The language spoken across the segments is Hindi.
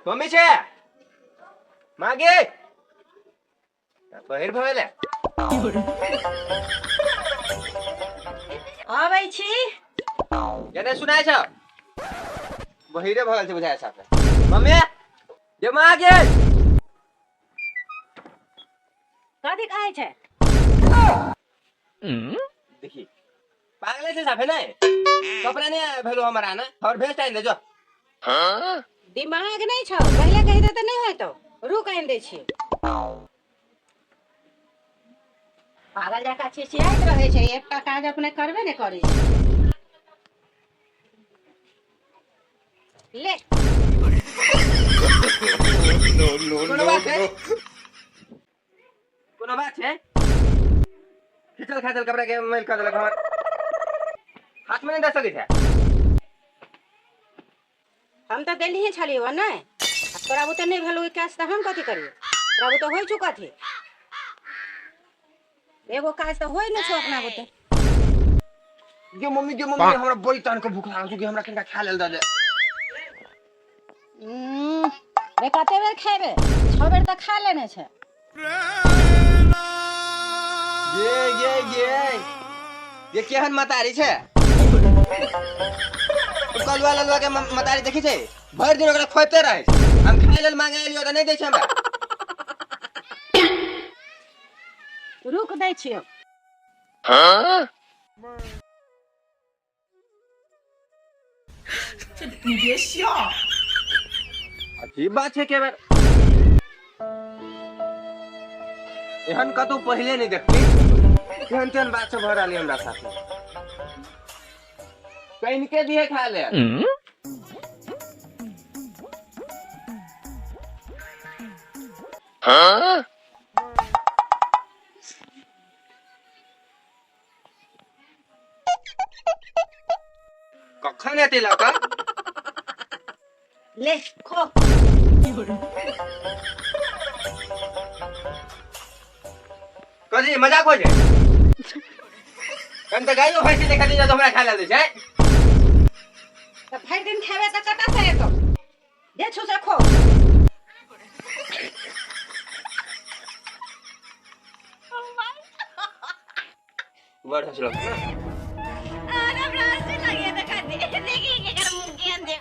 मम्मी छे मागे बहिर भवेले आबै छी। केने सुनाय छ बहिरे भगल छै बुझाय साथे मम्मी जे मागे कथी खाय छै? देखी पागले से साफे नहीं कपड़ा नहीं भेलो हमारा ना और भेज टाइम दे जो दिमाग नहीं छौ, पहले कहि दे त नहीं होय तो रुक आइन दै छी। पागल जकाँ छिछियाइत रहै छै, एकटा काज अपने करबे ने करै छै। ले कोनो बात है कोनो बात है खिचल खाचल कपड़ा के मेल कर देलक हमर हाथ में नहीं दे सकै छै। हम तो देली छलियो नै, तोरा बुते नहीं भेलो काज त हम कथी करियो? तोरा बुते होय छु कथी? एगो काज त होय न छौ अपना बुते। जो मम्मी हमरा बड़ी तान के भूख लागल छै कि हमरा कनिका खा लेल द दे। रे कते बेर खेबे? 6 बेर त खा लेने छै। ये केहन मतारी छै? कलवा ललवा के मतारी देखी छै भर दिन ओकरा खोइते रहे छै, हम खाइ लेल मांगे एलियो त नहीं दै छै हमरा। रुक दै छियो।你别笑。 अजीब बात छै के बेर एहन कतौ पहिले नहीं देखली केहन केहन बात सब भ रहली हमरा साथे कहीं के दिए खा ले कखन एते लका ले खो कजी मजाक हो छै कन त गाइयो भैंसी देखा दी तो हमरा खा ले छै त भर दिन खेबे त कता से एतो? दे छु से खो। बड़ हंसलो ना अरे ब्लास्ट लगे त खाती देखी के कर मुंह के अंदर।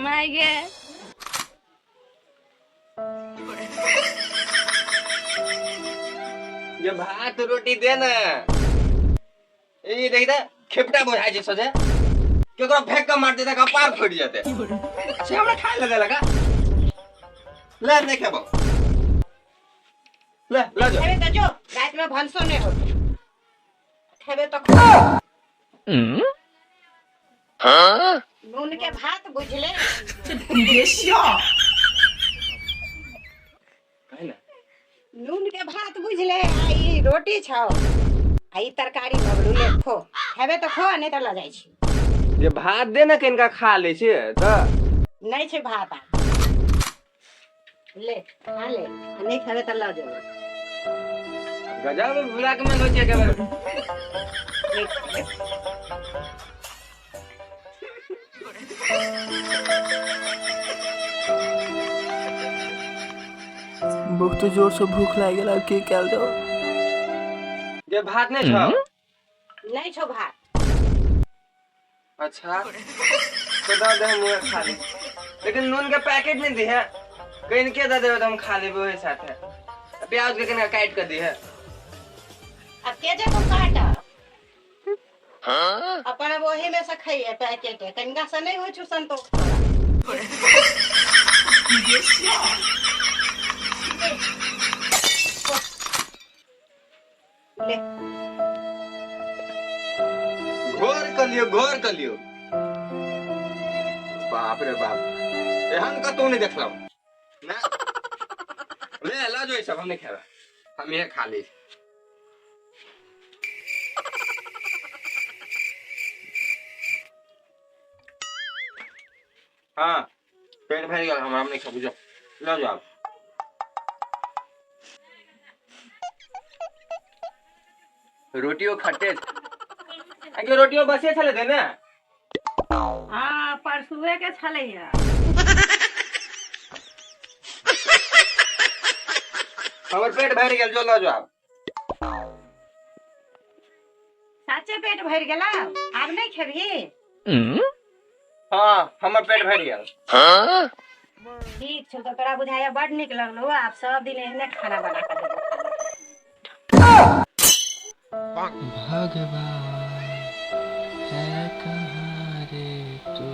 माय गॉड ये भात रोटी दे ना ये देख दे खेपटा बुझाई छै सोझे केकरो फेंक के मार देता कपार फट जेते अच्छा हमरा खाए लगे लगा ले नहीं खेबो ले जो खेबे त जो रात में भनसो नहीं होतो। खेबे त खो। नून के भात बुझले? 你别笑。 नून के भात बुझले? आई रोटी छौ आई तरकारी भगलू ले खो। खेबे त खो नहीं त ल जाय छी। ये भात दे ना कनिका खा ले छै त नहीं छै भात आ ले खा ले नहीं खेबे त ल जाओ। गजब भुला के मन हो छै के बार बहुत जोर से भूख लाग गेल अब की कैल जाओ? ये भात नहीं छौ नहीं छौ भात। अच्छा तो दे दे मुंह खा ले लेकिन नून के पैकेट नहीं दी है कहीं के दे देबे त हम खा लेबे ओहे साथे प्याज के कनिका काट के दी है अब के जे को काट अपन वही में से खाइए पैकेट है कनिका से नहीं हो छु संतोष तोरा। 你别笑。ले घोर कलियो बाप रे बाप एहन कतौ नहीं देखलौ ना ले ला जो सब हम नहीं खेबे हम ये खा ली हाँ पेट भर गया हम नहीं खाबू जो ला जो आप रोटियो खट्टे आगे रोटियो बसे छले दे ना हाँ परसुए के छलैया हमर पेट भर गेल जो लो जो आप साचे पेट भर गेला आब नहीं खेबही हाँ हमर पेट भर गेल ठीक छौ तो तोरा बुझाया बड निक लगलो आप सब दिन एहने खाना बना के देबो भगवान है कहाँ रे तू।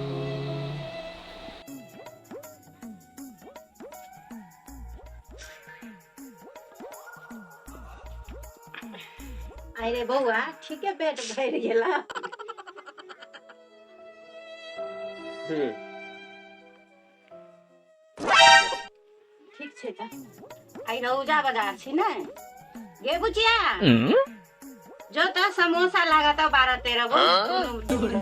अरे बउआ ठीके पेट भर गेला ठीक छै त आई रौजा बाजार छी ने गे बुचिया जो तो समोसा लागत 12-13 गो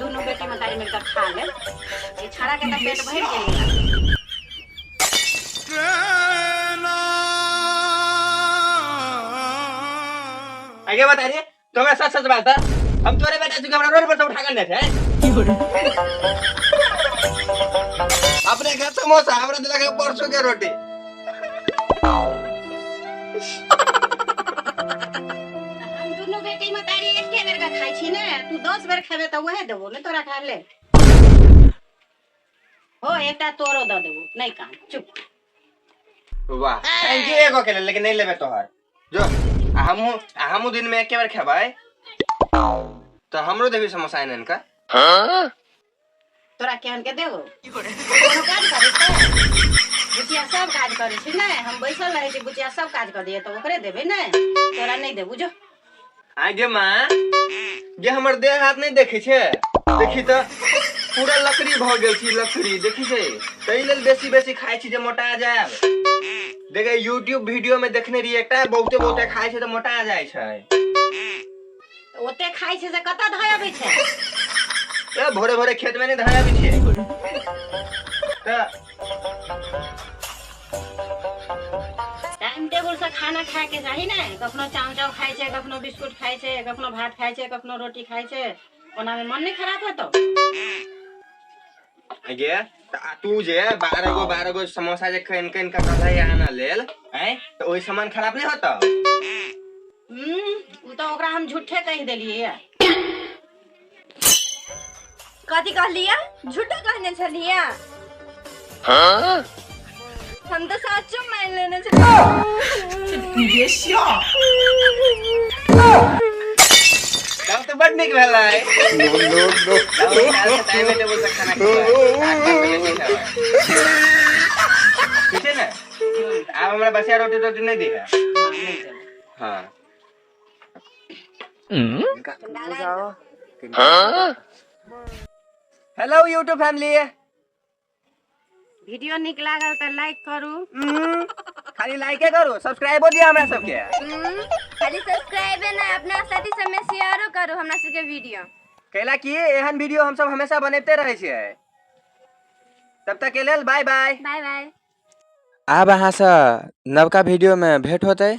दोनों बेटी मतारी मिलकर खा ले ये छड़ा के त पेट भर गेल आगे बता रही तो मैं सच सच बात है हम तोरे बेटा चुके हमरा रोड पर से उठा कर ले थे अपने घर समोसा हमरा दिला के परसों के रोटी हम दोनों बेटी मतारी एके बेर का खाई छी ने तू 10 बेर खाबे त वहे देबो ने तोरा खा ले हो एकटा तोरो द देबो नहीं कान चुप वाह थैंक यू एगो के लेकिन नहीं लेबे तोहर जो हमू दिन में एक बार खेबाई तो हमरो देबी समोसा इनन का तोरा केहन के देबो कोनो काज करे त बुचिया सब काज करे छी ने हम बैसल रहे छी बुचिया सब काज कर दिए तो ओकरे देबे ने तोरा नहीं देबू जो आगे मां जे हमर देह हाथ नहीं देखे छे देखी तो पूरा लकड़ी भ गेल छी लकड़ी देखी छे तई लेल बेसी बेसी खाई छी जे मोटा जाय देखे YouTube वीडियो में देखने रही एकटा बहुते बहुते खाई छे तो मोटा जाय छे ओते खाई छे से कता धय आबै छे ए भोरे भोरे खेत में नहीं धय आबै छे टाइम टेबल से खाना खाए के चाही ने कखनो चाव खाई छे कखनो बिस्कुट खाई छे कखनो भात खाई छे कखनो रोटी खाई छे ओना में मन नहीं खराब होतो आगे तू जे 12 गो समोसा जे कन कन का कथाई आना लेल हैं तो ओई सामान खराब नहीं होता उ तो ओकरा हम झूठे कह देलिए कथी कहलिया झूठा कहने छलिया हां हम तो सच्चो मान लेने तब तो बड़ निक भेला है नो टाइम में टेबल से खाना खाए ठीक है ना अब हमरा बसिया रोटी रोटी नहीं दी है हां हेलो YouTube फैमिली वीडियो निक लागल त लाइक करू खाली लाइक करू सब्सक्राइब दिया हमरा सबके खाली सब्सक्राइब ना अपना साथी सब में शेयरो करू हमरा सबके वीडियो कैला कि एहन वीडियो हम सब हमेशा बनैते रहै छियै तब तक के लेल बाय बाय बाय बाय आब अहाँ से नवका वीडियो में भेंट होतै।